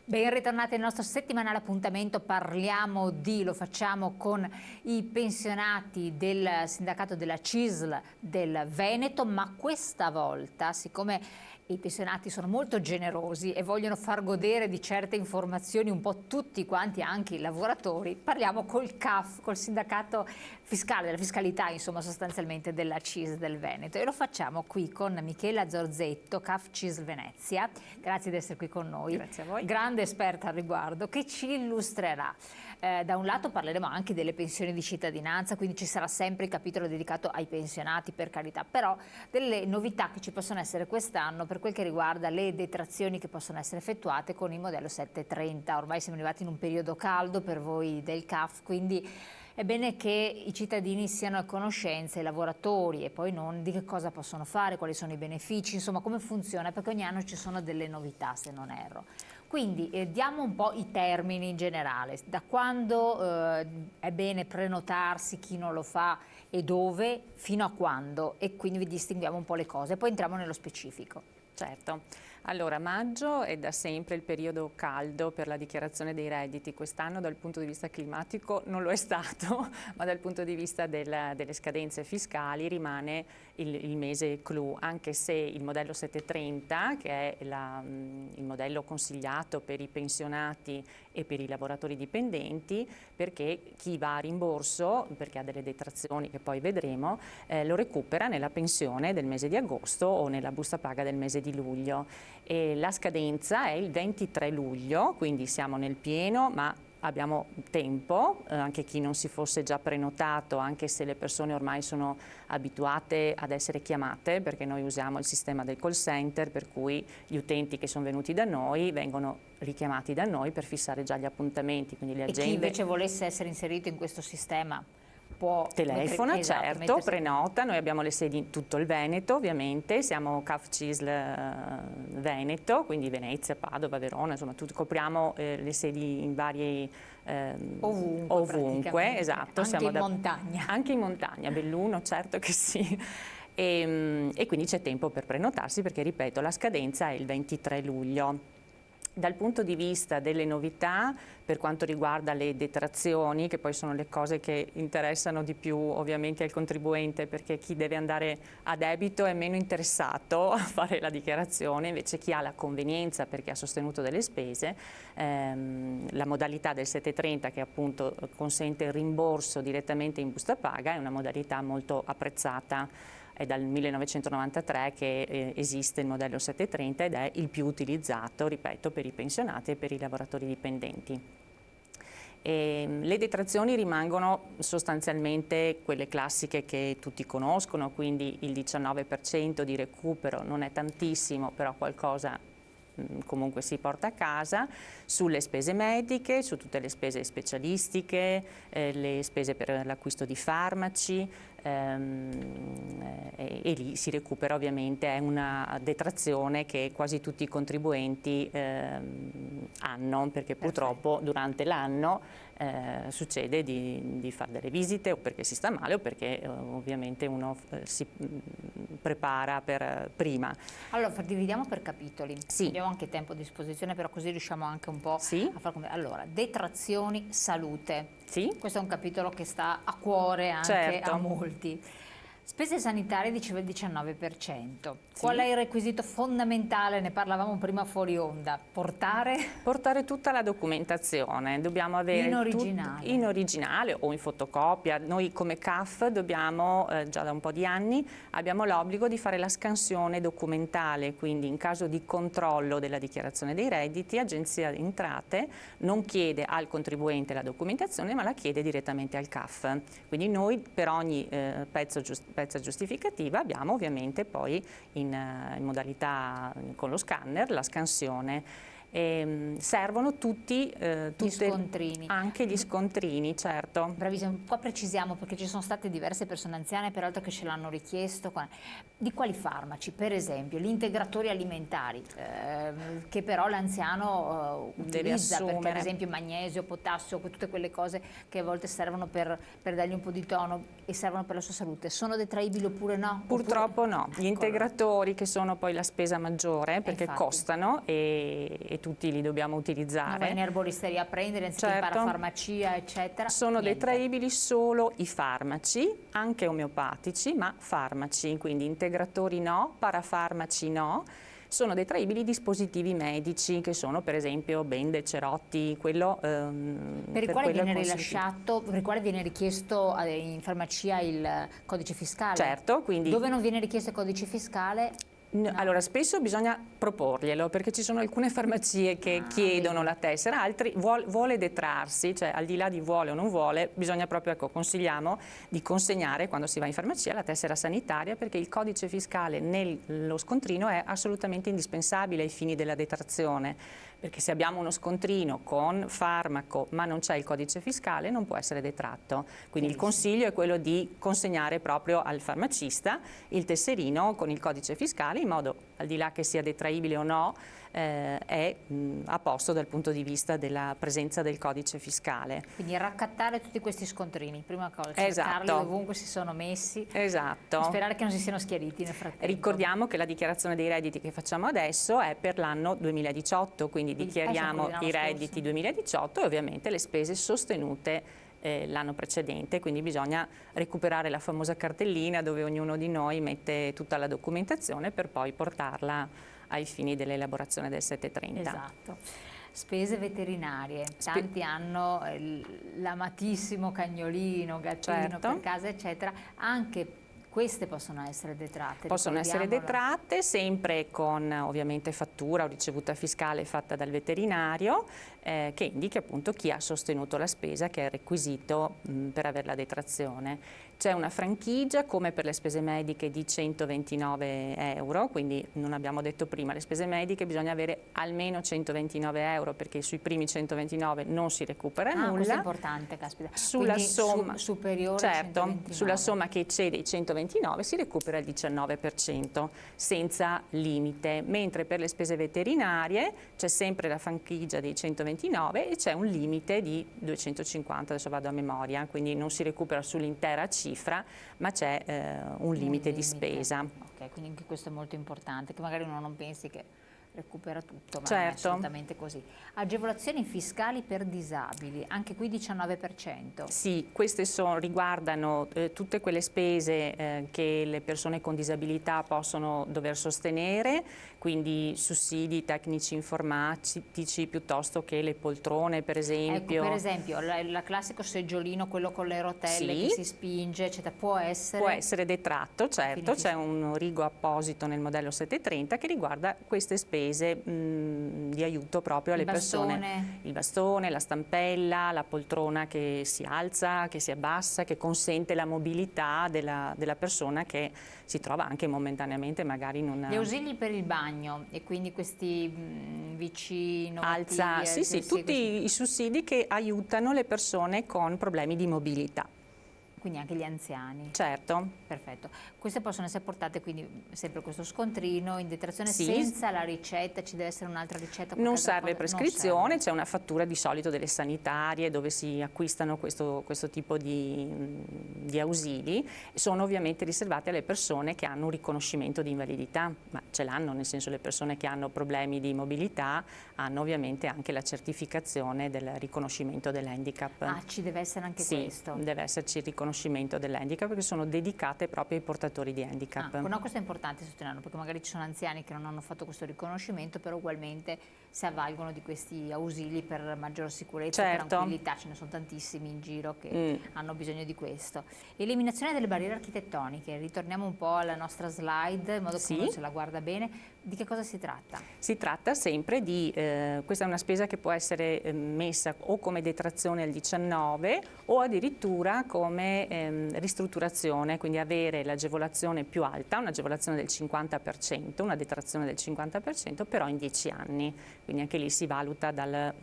Ben ritornati al nostro settimanale appuntamento, lo facciamo con i pensionati del sindacato della CISL del Veneto, ma questa volta, siccome i pensionati sono molto generosi e vogliono far godere di certe informazioni un po' tutti quanti, anche i lavoratori, parliamo col CAF, col sindacato fiscale, della fiscalità insomma sostanzialmente della CISL del Veneto, e lo facciamo qui con Michela Zorzetto, CAF CISL Venezia. Grazie di essere qui con noi. Grazie a voi. Grande esperta al riguardo, che ci illustrerà. Da un lato parleremo anche delle pensioni di cittadinanza, quindi ci sarà sempre il capitolo dedicato ai pensionati, per carità, però delle novità che ci possono essere quest'anno per quel che riguarda le detrazioni che possono essere effettuate con il modello 730. Ormai siamo arrivati in un periodo caldo per voi del CAF, quindi è bene che i cittadini siano a conoscenza, i lavoratori, e poi non, di che cosa possono fare, quali sono i benefici, insomma come funziona, perché ogni anno ci sono delle novità, se non erro. Quindi diamo un po' i termini in generale, da quando è bene prenotarsi, chi non lo fa e dove, fino a quando, e quindi vi distinguiamo un po' le cose, poi entriamo nello specifico. Certo, allora maggio è da sempre il periodo caldo per la dichiarazione dei redditi. Quest'anno dal punto di vista climatico non lo è stato, ma dal punto di vista delle scadenze fiscali rimane il mese clou, anche se il modello 730, che è il modello consigliato per i pensionati e per i lavoratori dipendenti, perché chi va a rimborso, perché ha delle detrazioni che poi vedremo, lo recupera nella pensione del mese di agosto o nella busta paga del mese di luglio. E la scadenza è il 23 luglio, quindi siamo nel pieno, ma abbiamo tempo, anche chi non si fosse già prenotato, anche se le persone ormai sono abituate ad essere chiamate, perché noi usiamo il sistema del call center, per cui gli utenti che sono venuti da noi vengono richiamati da noi per fissare già gli appuntamenti, quindi le agende. E chi invece volesse essere inserito in questo sistema può telefona, esatto, certo, prenota. Noi abbiamo le sedi in tutto il Veneto, ovviamente, siamo CAF CISL Veneto, quindi Venezia, Padova, Verona, insomma copriamo le sedi in varie ovunque, esatto. Anche in montagna. Anche in montagna, Belluno, certo che sì. E quindi c'è tempo per prenotarsi, perché ripeto, la scadenza è il 23 luglio. Dal punto di vista delle novità, per quanto riguarda le detrazioni, che poi sono le cose che interessano di più ovviamente al contribuente, perché chi deve andare a debito è meno interessato a fare la dichiarazione, invece chi ha la convenienza perché ha sostenuto delle spese, la modalità del 730, che appunto consente il rimborso direttamente in busta paga, è una modalità molto apprezzata. È dal 1993 che esiste il modello 730 ed è il più utilizzato, ripeto, per i pensionati e per i lavoratori dipendenti. Le detrazioni rimangono sostanzialmente quelle classiche che tutti conoscono, quindi il 19% di recupero, non è tantissimo, però qualcosa comunque si porta a casa, sulle spese mediche, su tutte le spese specialistiche, le spese per l'acquisto di farmaci, e lì si recupera ovviamente, è una detrazione che quasi tutti i contribuenti hanno, perché purtroppo durante l'anno succede di fare delle visite, o perché si sta male o perché ovviamente uno si prepara per prima. Allora dividiamo per capitoli, sì. Abbiamo anche tempo a disposizione, però così riusciamo anche un po' sì. a far come. Allora, detrazioni salute. Sì. Questo è un capitolo che sta a cuore anche certo. a molti. Spese sanitarie diceva il 19%. Sì. Qual è il requisito fondamentale? Ne parlavamo prima fuori onda. Portare tutta la documentazione. Dobbiamo avere in originale o in fotocopia. Noi come CAF dobbiamo, già da un po' di anni, abbiamo l'obbligo di fare la scansione documentale, quindi in caso di controllo della dichiarazione dei redditi, Agenzia delle Entrate non chiede al contribuente la documentazione, ma la chiede direttamente al CAF. Quindi noi per ogni pezza giustificativa abbiamo ovviamente poi in modalità con lo scanner la scansione. Servono tutti gli scontrini. Anche gli scontrini, certo. Bravissimo, qua precisiamo perché ci sono state diverse persone anziane peraltro che ce l'hanno richiesto. Di quali farmaci? Per esempio gli integratori alimentari che però l'anziano utilizza, perché ad esempio magnesio, potassio, tutte quelle cose che a volte servono per dargli un po' di tono e servono per la sua salute, sono detraibili oppure no? Purtroppo no, gli integratori che sono poi la spesa maggiore perché costano e e tutti li dobbiamo utilizzare. Non vai in erboristeria a prendere, anziché in Certo. parafarmacia, eccetera. Sono Niente. detraibili solo i farmaci, anche omeopatici, ma farmaci, quindi integratori no, parafarmaci no. Sono detraibili dispositivi medici, che sono per esempio bende, cerotti, quello Per il quale quello è viene consentito. rilasciato, per il quale viene richiesto in farmacia il codice fiscale? Certo, quindi Dove non viene richiesto il codice fiscale? No. allora spesso bisogna proporglielo, perché ci sono alcune farmacie che chiedono vedi. la tessera, altri vuole detrarsi, cioè al di là di vuole o non vuole, bisogna proprio, ecco, consigliamo di consegnare quando si va in farmacia la tessera sanitaria, perché il codice fiscale nello scontrino è assolutamente indispensabile ai fini della detrazione, perché se abbiamo uno scontrino con farmaco ma non c'è il codice fiscale non può essere detratto. Quindi il consiglio è quello di consegnare proprio al farmacista il tesserino con il codice fiscale, in modo, al di là che sia detraibile o no, è a posto dal punto di vista della presenza del codice fiscale. Quindi raccattare tutti questi scontrini, prima cosa, Esatto. cercarli ovunque si sono messi, Esatto. sperare che non si siano schieriti nel frattempo. Ricordiamo che la dichiarazione dei redditi che facciamo adesso è per l'anno 2018, quindi dichiariamo i redditi 2018 e ovviamente le spese sostenute l'anno precedente, quindi bisogna recuperare la famosa cartellina dove ognuno di noi mette tutta la documentazione per poi portarla ai fini dell'elaborazione del 730. Esatto. Spese veterinarie, tanti hanno l'amatissimo cagnolino, gattino Certo. per casa, eccetera, anche queste possono essere detratte. Possono essere ricordiamolo. detratte sempre con ovviamente fattura o ricevuta fiscale fatta dal veterinario che indichi appunto chi ha sostenuto la spesa, che è il requisito per avere la detrazione. C'è una franchigia come per le spese mediche di 129 euro, quindi non abbiamo detto prima, le spese mediche bisogna avere almeno 129 euro perché sui primi 129 non si recupera nulla. Questo è importante, caspita. Sulla Quindi somma superiore certo, 129. sulla somma che eccede i 129 si recupera il 19% senza limite, mentre per le spese veterinarie c'è sempre la franchigia dei 129 e c'è un limite di 250, adesso vado a memoria, quindi non si recupera sull'intera cifra, ma c'è un limite di spesa. Ok, quindi anche questo è molto importante, che magari uno non pensi che recupera tutto, ma Certo. non è assolutamente così. Agevolazioni fiscali per disabili, anche qui 19%. Sì, queste riguardano tutte quelle spese che le persone con disabilità possono dover sostenere, quindi sussidi tecnici informatici piuttosto che le poltrone, per esempio. Ecco, per esempio, il classico seggiolino, quello con le rotelle Sì. che si spinge, eccetera, può essere... Può essere detratto, certo, Quindi c'è un rigo apposito nel modello 730 che riguarda queste spese di aiuto proprio alle persone. Il bastone, la stampella, la poltrona che si alza, che si abbassa, che consente la mobilità della persona che si trova anche momentaneamente magari in una... Gli ausili per il bagno e quindi questi vicino, Alza, sì, tutti i sussidi che aiutano le persone con problemi di mobilità. Quindi anche gli anziani. Certo. Perfetto. Queste possono essere portate, quindi sempre questo scontrino in detrazione Sì. Senza la ricetta, ci deve essere un'altra ricetta? Non serve cosa? prescrizione, Non serve. c'è una fattura di solito delle sanitarie dove si acquistano questo tipo di ausili. Sono ovviamente riservati alle persone che hanno un riconoscimento di invalidità, ma ce l'hanno, nel senso le persone che hanno problemi di mobilità hanno ovviamente anche la certificazione del riconoscimento dell'handicap. Ah, ci deve essere anche questo? Sì, deve esserci il riconoscimento dell'handicap perché sono dedicate proprio ai portatori di handicap. No, questo è importante sottolinearlo perché magari ci sono anziani che non hanno fatto questo riconoscimento, però ugualmente si avvalgono di questi ausili per maggior sicurezza e Certo. tranquillità, ce ne sono tantissimi in giro che hanno bisogno di questo. Eliminazione delle barriere architettoniche, ritorniamo un po' alla nostra slide in modo che uno se la guarda bene. Di che cosa si tratta? Si tratta sempre di, questa è una spesa che può essere messa o come detrazione al 19 o addirittura come ristrutturazione, quindi avere l'agevolazione più alta, un'agevolazione del 50%, una detrazione del 50%, però in 10 anni. Quindi anche lì si valuta dal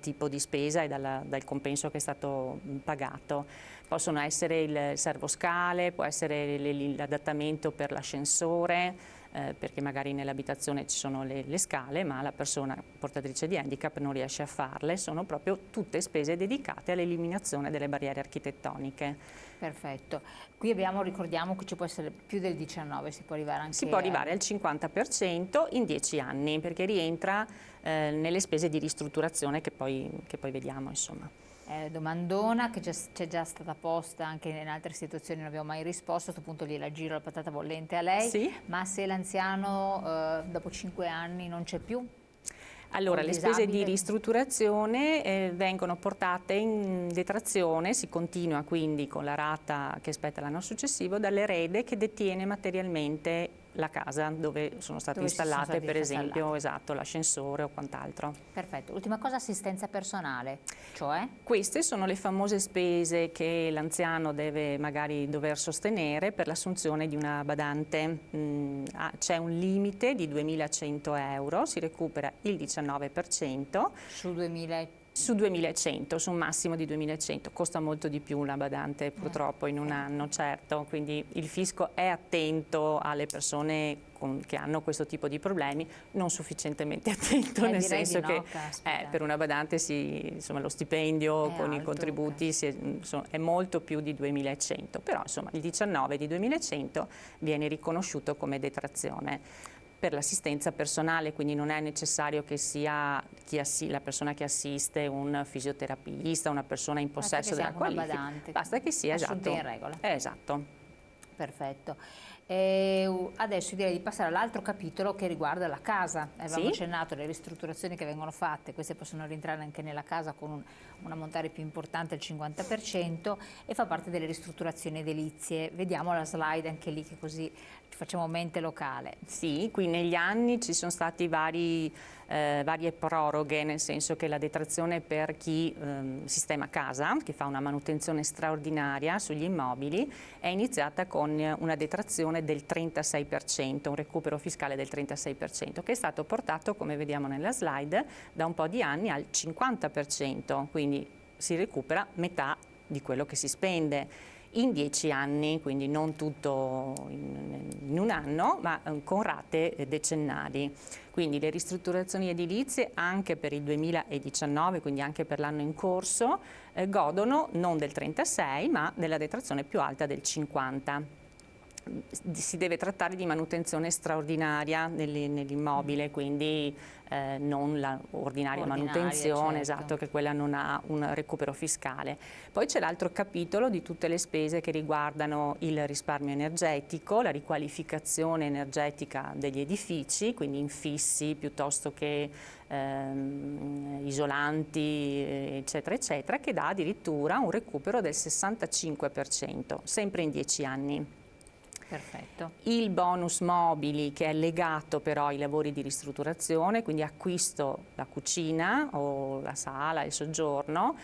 tipo di spesa e dal compenso che è stato pagato. Possono essere il servoscale, può essere l'adattamento per l'ascensore, perché magari nell'abitazione ci sono le scale, ma la persona portatrice di handicap non riesce a farle. Sono proprio tutte spese dedicate all'eliminazione delle barriere architettoniche. Perfetto. Qui ricordiamo che ci può essere più del 19, si può arrivare anche... Si può arrivare al 50% in 10 anni, perché rientra nelle spese di ristrutturazione che poi vediamo, insomma. Domandona che c'è già stata posta anche in altre situazioni, non abbiamo mai risposto, a questo punto gliela giro la patata bollente a lei, sì? Ma se l'anziano dopo 5 anni non c'è più? Allora, le spese di ristrutturazione vengono portate in detrazione, si continua quindi con la rata che spetta l'anno successivo, dall'erede che detiene materialmente la casa dove sono state installate, per esempio, esatto, l'ascensore o quant'altro. Perfetto. Ultima cosa, assistenza personale, cioè? Queste sono le famose spese che l'anziano deve magari dover sostenere per l'assunzione di una badante. C'è un limite di 2.100 euro, si recupera il 19%. Su 2.000? Su 2.100, su un massimo di 2.100, costa molto di più una badante purtroppo in un anno, certo, quindi il fisco è attento alle persone che hanno questo tipo di problemi, non sufficientemente attento, nel senso che per una badante insomma, lo stipendio con i contributi è molto più di 2.100, però insomma il 19 di 2.100 viene riconosciuto come detrazione. Per l'assistenza personale, quindi non è necessario che sia la persona che assiste un fisioterapista, una persona in possesso della qualifica, basta che sia in regola. Esatto. Perfetto. Adesso direi di passare all'altro capitolo che riguarda la casa. Avevamo accennato le ristrutturazioni che vengono fatte, queste possono rientrare anche nella casa con un ammontare più importante, il 50%, e fa parte delle ristrutturazioni edilizie. Vediamo la slide anche lì, che così ci facciamo mente locale. Sì, qui negli anni ci sono stati varie proroghe, nel senso che la detrazione per chi sistema casa, che fa una manutenzione straordinaria sugli immobili, è iniziata con una detrazione del 36%, un recupero fiscale del 36%, che è stato portato, come vediamo nella slide, da un po' di anni al 50%, quindi si recupera metà di quello che si spende in 10 anni, quindi non tutto in un anno, ma con rate decennali. Quindi le ristrutturazioni edilizie anche per il 2019, quindi anche per l'anno in corso, godono non del 36 ma della detrazione più alta del 50. Si deve trattare di manutenzione straordinaria nell'immobile, quindi non la ordinaria manutenzione, esatto, che quella non ha un recupero fiscale. Poi c'è l'altro capitolo di tutte le spese che riguardano il risparmio energetico, la riqualificazione energetica degli edifici, quindi infissi piuttosto che isolanti, eccetera, eccetera, che dà addirittura un recupero del 65%, sempre in 10 anni. Perfetto. Il bonus mobili, che è legato però ai lavori di ristrutturazione, quindi acquisto la cucina o la sala, il soggiorno,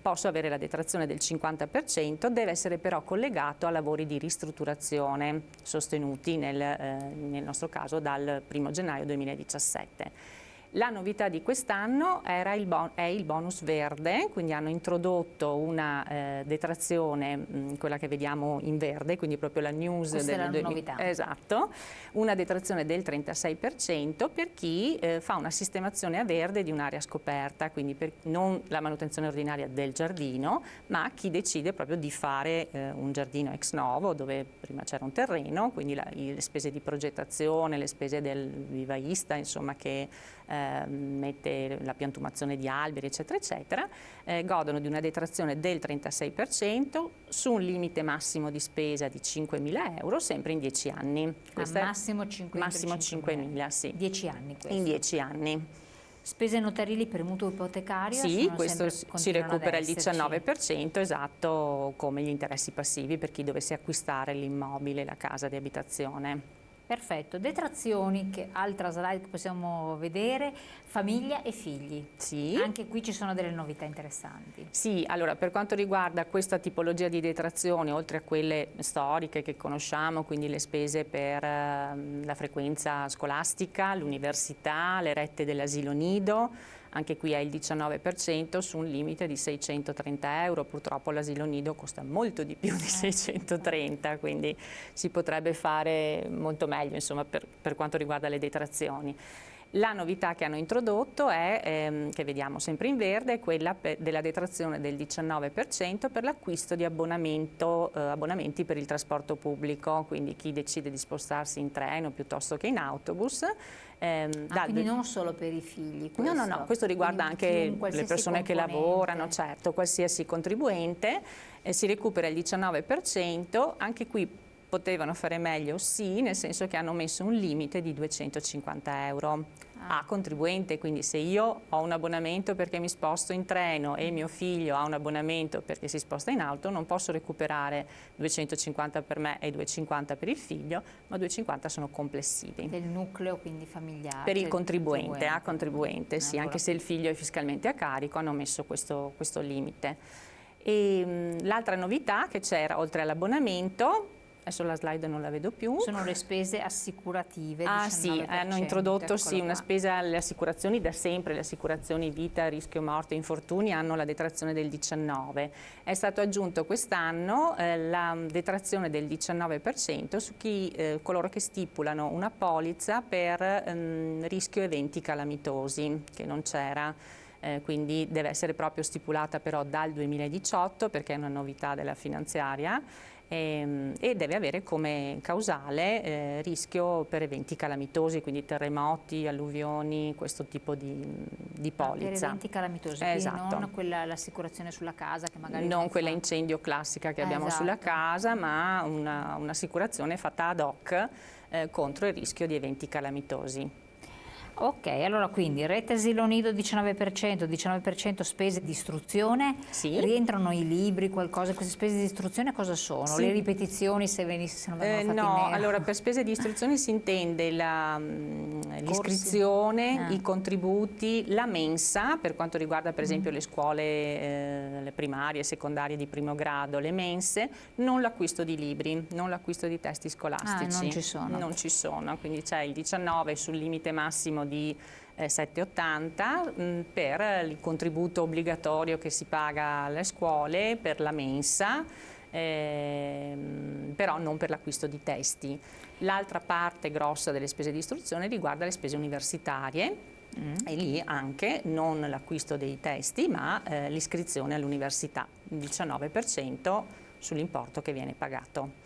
posso avere la detrazione del 50%, deve essere però collegato a lavori di ristrutturazione sostenuti nel nostro caso dal 1° gennaio 2017. La novità di quest'anno è il bonus verde, quindi hanno introdotto una detrazione, quella che vediamo in verde, quindi proprio la news del novità. Esatto, una detrazione del 36% per chi fa una sistemazione a verde di un'area scoperta, quindi non la manutenzione ordinaria del giardino, ma chi decide proprio di fare un giardino ex novo dove prima c'era un terreno, quindi le spese di progettazione, le spese del vivaista, insomma, che mette la piantumazione di alberi, eccetera, eccetera, godono di una detrazione del 36% su un limite massimo di spesa di 5.000 euro, sempre in 10 anni. Massimo 5.000, sì. 10 anni questo. In 10 anni. Spese notarili per mutuo ipotecario? Sì, questo si recupera il 19%, esatto, come gli interessi passivi per chi dovesse acquistare l'immobile, la casa di abitazione. Perfetto, detrazioni, che altra slide che possiamo vedere, famiglia e figli. Sì. Anche qui ci sono delle novità interessanti. Sì, allora per quanto riguarda questa tipologia di detrazioni, oltre a quelle storiche che conosciamo, quindi le spese per la frequenza scolastica, l'università, le rette dell'asilo nido, anche qui è il 19% su un limite di 630 euro. Purtroppo l'asilo nido costa molto di più di 630, quindi si potrebbe fare molto meglio, insomma, per quanto riguarda le detrazioni. La novità che hanno introdotto è, che vediamo sempre in verde, è quella della detrazione del 19% per l'acquisto di abbonamenti per il trasporto pubblico, quindi chi decide di spostarsi in treno piuttosto che in autobus. Quindi non solo per i figli? Questo. No, questo riguarda anche le persone che lavorano, certo, qualsiasi contribuente, si recupera il 19%, anche qui potevano fare meglio, sì, nel senso che hanno messo un limite di 250 euro a contribuente, quindi se io ho un abbonamento perché mi sposto in treno e mio figlio ha un abbonamento perché si sposta in auto, non posso recuperare 250 per me e 250 per il figlio, ma 250 sono complessivi. Del nucleo quindi familiare? Per il contribuente, a contribuente, sì, allora, anche se il figlio è fiscalmente a carico, hanno messo questo limite. L'altra novità che c'era, oltre all'abbonamento, adesso la slide non la vedo più. Sono le spese assicurative. Sì, hanno introdotto una spesa alle assicurazioni da sempre, le assicurazioni vita, rischio morte, infortuni hanno la detrazione del 19%. È stato aggiunto quest'anno la detrazione del 19% su coloro che stipulano una polizza per rischio eventi calamitosi, che non c'era. Quindi deve essere proprio stipulata però dal 2018 perché è una novità della finanziaria. E deve avere come causale rischio per eventi calamitosi, quindi terremoti, alluvioni, questo tipo di polizza. Per eventi calamitosi, esatto. Non l'assicurazione sulla casa che magari non quella incendio classica che abbiamo sulla casa, ma un'assicurazione fatta ad hoc contro il rischio di eventi calamitosi. Ok, allora quindi rete asilo nido 19% spese di istruzione, sì. Rientrano i libri, qualcosa, queste spese di istruzione cosa sono? Sì. Le ripetizioni se non vengono fatti no, allora per spese di istruzione si intende l'iscrizione, i contributi, la mensa, per quanto riguarda per esempio le scuole le primarie, secondarie di primo grado, le mense, non l'acquisto di libri, non l'acquisto di testi scolastici. Non ci sono. Non ci sono, quindi c'è il 19 sul limite massimo di 7,80 per il contributo obbligatorio che si paga alle scuole per la mensa, però non per l'acquisto di testi. L'altra parte grossa delle spese di istruzione riguarda le spese universitarie e lì anche non l'acquisto dei testi ma l'iscrizione all'università, il 19% sull'importo che viene pagato.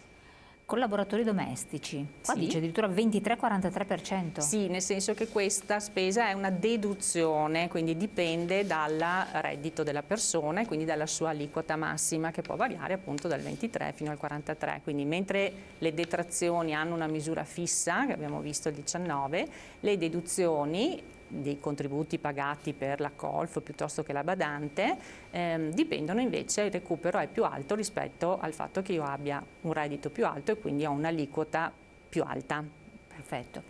Collaboratori domestici, qua dice addirittura 23-43%. Sì, nel senso che questa spesa è una deduzione, quindi dipende dal reddito della persona e quindi dalla sua aliquota massima che può variare appunto dal 23 fino al 43, quindi mentre le detrazioni hanno una misura fissa, che abbiamo visto il 19, le deduzioni dei contributi pagati per la colf piuttosto che la badante dipendono invece, il recupero è più alto rispetto al fatto che io abbia un reddito più alto e quindi ho un'aliquota più alta. Perfetto.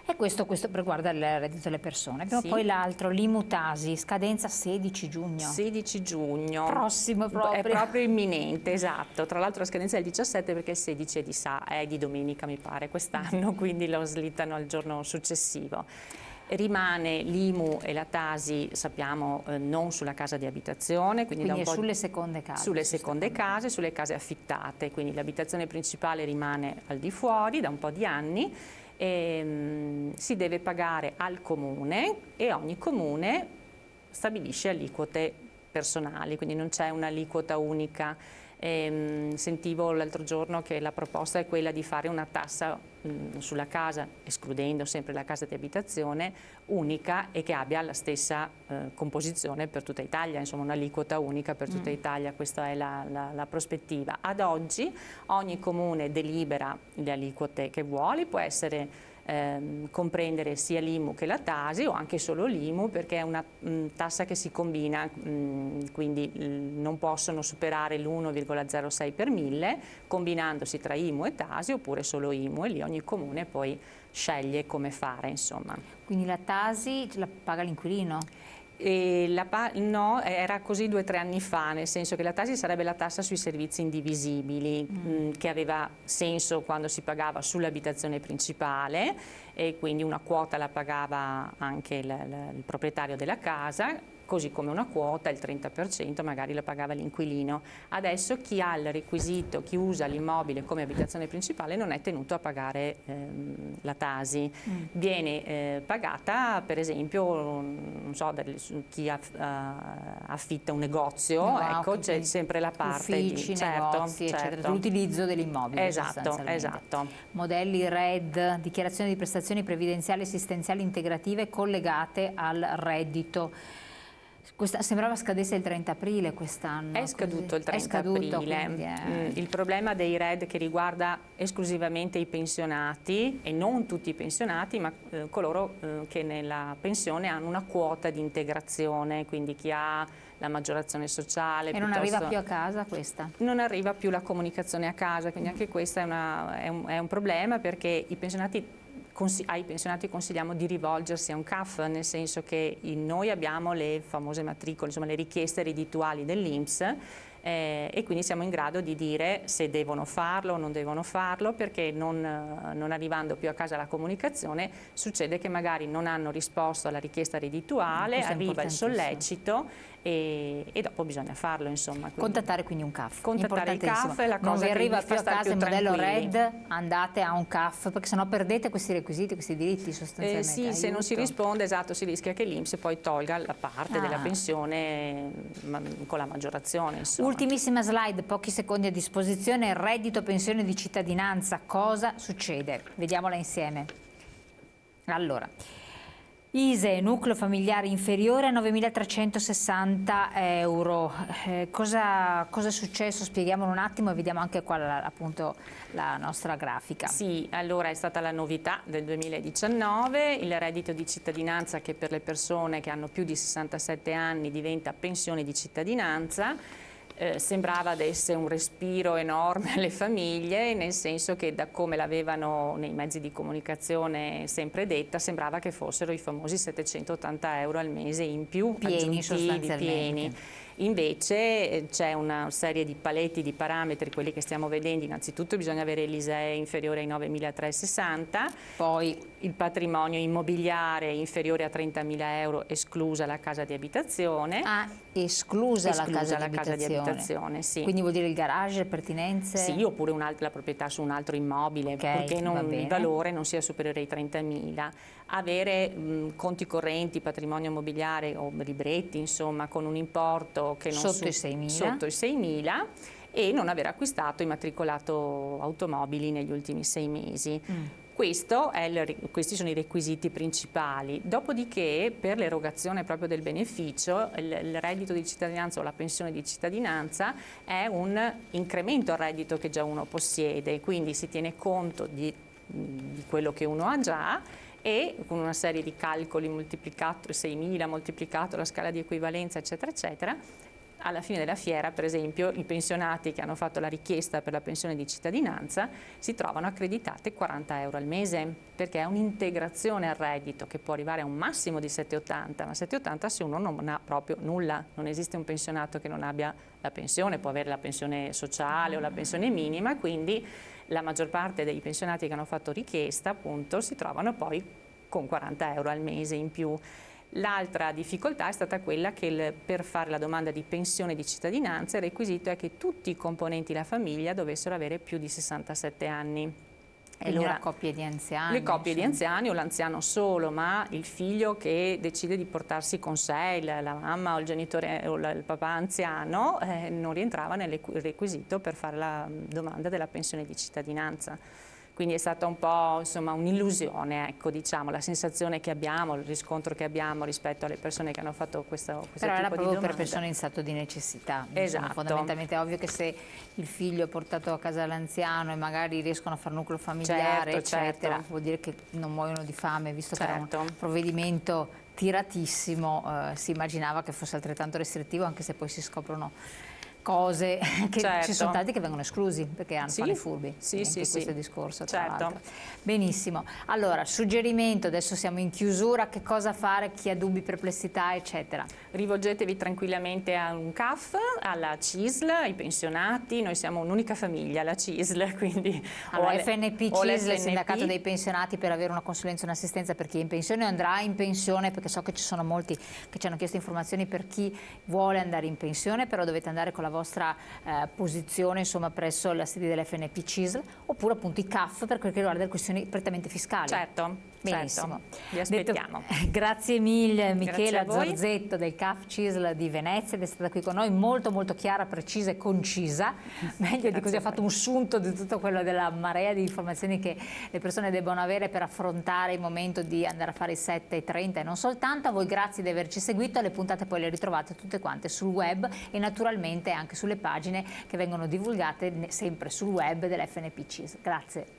E questo riguarda il reddito delle persone. Abbiamo poi l'altro, l'Imutasi, scadenza 16 giugno. 16 giugno. Prossimo proprio. È proprio imminente, esatto. Tra l'altro la scadenza è il 17 perché il 16 è di domenica mi pare quest'anno, quindi lo slittano al giorno successivo. Rimane l'IMU e la TASI, sappiamo, non sulla casa di abitazione. Quindi da un po' sulle seconde case. Sulle seconde case, sulle case affittate, quindi l'abitazione principale rimane al di fuori da un po' di anni. Si deve pagare al comune e ogni comune stabilisce aliquote personali, quindi non c'è un'aliquota unica. Sentivo l'altro giorno che la proposta è quella di fare una tassa sulla casa, escludendo sempre la casa di abitazione, unica e che abbia la stessa composizione per tutta Italia, insomma un'aliquota unica per tutta Italia, questa è la prospettiva. Ad oggi ogni comune delibera le aliquote che vuole, può essere comprendere sia l'IMU che la TASI o anche solo l'IMU perché è una tassa che si combina, quindi non possono superare l'1,06 per 1000 combinandosi tra IMU e TASI oppure solo IMU e lì ogni comune poi sceglie come fare, insomma. Quindi la TASI la paga l'inquilino? No, era così 2 o 3 anni fa, nel senso che la TASI sarebbe la tassa sui servizi indivisibili, che aveva senso quando si pagava sull'abitazione principale e quindi una quota la pagava anche il proprietario della casa, così come una quota, il 30% magari la pagava l'inquilino. Adesso chi ha il requisito, chi usa l'immobile come abitazione principale non è tenuto a pagare la TASI. Viene pagata per esempio, non so, chi affitta un negozio, ecco, c'è sempre la parte uffici, di negozi, eccetera, l'utilizzo dell'immobile. Esatto. Modelli RED, dichiarazione di prestazioni previdenziali assistenziali integrative collegate al reddito. Sembrava scadesse il 30 aprile quest'anno. È scaduto il 30 aprile. Il problema dei RED che riguarda esclusivamente i pensionati, e non tutti i pensionati, ma coloro che nella pensione hanno una quota di integrazione, quindi chi ha la maggiorazione sociale. E non arriva più a casa questa? Non arriva più la comunicazione a casa, quindi anche questo è un problema, perché ai pensionati consigliamo di rivolgersi a un CAF, nel senso che noi abbiamo le famose matricole, insomma le richieste reddituali dell'INPS, e quindi siamo in grado di dire se devono farlo o non devono farlo, perché non arrivando più a casa la comunicazione succede che magari non hanno risposto alla richiesta reddituale, arriva il sollecito e dopo bisogna farlo, insomma. Contattare quindi un CAF. Contattare il CAF è la cosa non vi arriva che più a casa il modello tranquilli. RED, andate a un CAF, perché sennò perdete questi requisiti, questi diritti sostanzialmente. Sì, se non si risponde, esatto, si rischia che l'INPS poi tolga la parte della pensione con la maggiorazizione, insomma. Ultimissima slide, pochi secondi a disposizione. Reddito pensione di cittadinanza, cosa succede? Vediamola insieme. Allora, ISEE, nucleo familiare inferiore a 9.360 euro. Cosa è successo? Spieghiamolo un attimo e vediamo anche qua appunto la nostra grafica. Sì, allora è stata la novità del 2019, il reddito di cittadinanza che per le persone che hanno più di 67 anni diventa pensione di cittadinanza. Sembrava desse un respiro enorme alle famiglie, nel senso che da come l'avevano nei mezzi di comunicazione sempre detta, sembrava che fossero i famosi 780 euro al mese in più, pieni, aggiuntivi, pieni. Invece c'è una serie di paletti, di parametri, quelli che stiamo vedendo. Innanzitutto bisogna avere l'ISEE inferiore ai 9.360, poi il patrimonio immobiliare inferiore a 30.000 euro, esclusa la casa di abitazione. Esclusa la casa di abitazione, sì. Quindi vuol dire il garage, le pertinenze? Sì, oppure la proprietà su un altro immobile, perché il valore non sia superiore ai 30.000. Avere conti correnti, patrimonio immobiliare o libretti, insomma, con un importo che non sotto i 6.000 e non aver acquistato immatricolato automobili negli ultimi 6 mesi. Questi sono i requisiti principali. Dopodiché, per l'erogazione proprio del beneficio, il reddito di cittadinanza o la pensione di cittadinanza è un incremento al reddito che già uno possiede, quindi si tiene conto di quello che uno ha già, e con una serie di calcoli moltiplicato 6.000, moltiplicato la scala di equivalenza, eccetera, eccetera, alla fine della fiera, per esempio, i pensionati che hanno fatto la richiesta per la pensione di cittadinanza si trovano accreditate 40 euro al mese, perché è un'integrazione al reddito che può arrivare a un massimo di 780, ma 780 se uno non ha proprio nulla. Non esiste un pensionato che non abbia la pensione, può avere la pensione sociale o la pensione minima, quindi la maggior parte dei pensionati che hanno fatto richiesta appunto si trovano poi con 40 euro al mese in più. L'altra difficoltà è stata quella che per fare la domanda di pensione di cittadinanza il requisito è che tutti i componenti della famiglia dovessero avere più di 67 anni. Quindi allora, le coppie di anziani. Le coppie di anziani o l'anziano solo, ma il figlio che decide di portarsi con sé la mamma o il genitore o il papà anziano non rientrava nel requisito per fare la domanda della pensione di cittadinanza. Quindi è stata un po' un'illusione, ecco, diciamo, la sensazione che abbiamo, il riscontro che abbiamo rispetto alle persone che hanno fatto questo tipo di domanda. Però era proprio per persone in stato di necessità. Esatto. Fondamentalmente è ovvio che se il figlio è portato a casa dall'anziano e magari riescono a fare nucleo familiare, eccetera, vuol dire che non muoiono di fame, visto che era un provvedimento tiratissimo, si immaginava che fosse altrettanto restrittivo, anche se poi si scoprono cose che Certo. ci sono tanti che vengono esclusi perché hanno Sì, fanno i furbi. sì, Anche sì, questo sì. discorso, tra Certo. l'altro. Benissimo. Allora, suggerimento, adesso siamo in chiusura, che cosa fare, chi ha dubbi, perplessità, eccetera. Rivolgetevi tranquillamente a un CAF, alla CISL, ai pensionati, noi siamo un'unica famiglia, la CISL, quindi Allora, o FNP o CISL, il l'FNP. sindacato dei pensionati, per avere una consulenza e un'assistenza per chi è in pensione o andrà in pensione, perché so che ci sono molti che ci hanno chiesto informazioni per chi vuole andare in pensione, però dovete andare con la vostra posizione, insomma, presso la sede dell'FNP CISL, oppure appunto i CAF per quel che riguarda le questioni prettamente fiscali. Certo, Benissimo. certo, vi aspettiamo. Grazie mille Michela Grazie a voi. Zorzetto del CAF CISL di Venezia, ed è stata qui con noi, molto molto chiara, precisa e concisa, meglio di così, ha fatto un sunto di tutto quello della marea di informazioni che le persone debbono avere per affrontare il momento di andare a fare i 7:30 e non soltanto. A voi grazie di averci seguito, le puntate poi le ritrovate tutte quante sul web e naturalmente anche sulle pagine che vengono divulgate sempre sul web dell'FNP CISL. Grazie.